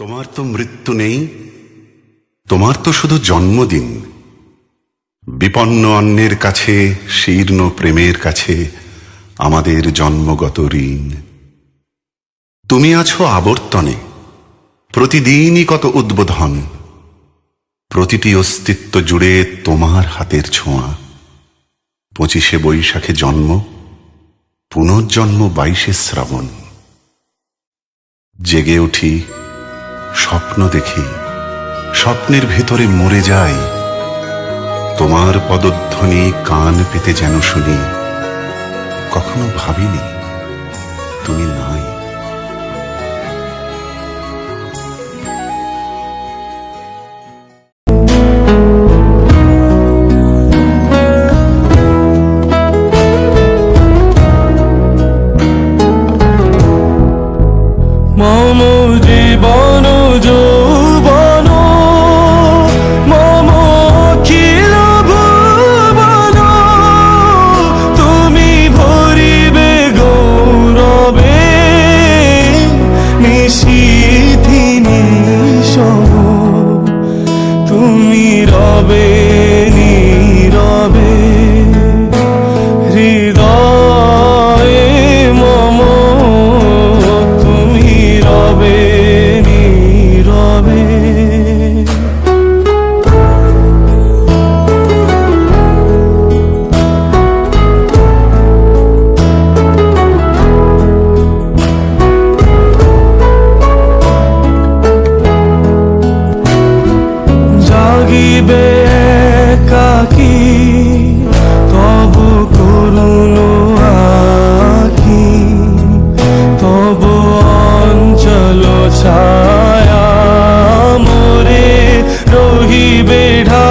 তোমার তো মৃত্যু নেই, তোমার তো শুধু জন্মদিন। বিপন্ন অন্যের কাছে, শীর্ণ প্রেমের কাছে আমাদের জন্মগত ঋণ। তুমি আছো আবর্তনে, প্রতিদিনই কত উদ্বোধন। প্রতিটি অস্তিত্ব জুড়ে তোমার হাতের ছোঁয়া। 25শে বৈশাখে জন্ম, পুনর্জন্ম 22শে শ্রাবণ। জেগে উঠি, স্বপ্ন দেখি, স্বপ্নের ভেতরে মরে যাই। তোমার পদধ্বনি কান পেতে যেন শুনি। কখনো ভাবিনি তুমি নাই। মম জীবন যৌবন মম অখিল ভুবন, তুমি ভরিবে গৌরবে নিশীথি নিশম। তুমি রবে নীরবে হৃদয়ে মম, তুমি রবে নীরবে। জাগিবে একাকী তব করুণ আঁখি, তব অঞ্চল ছায়া মোরে রহিবে ঢা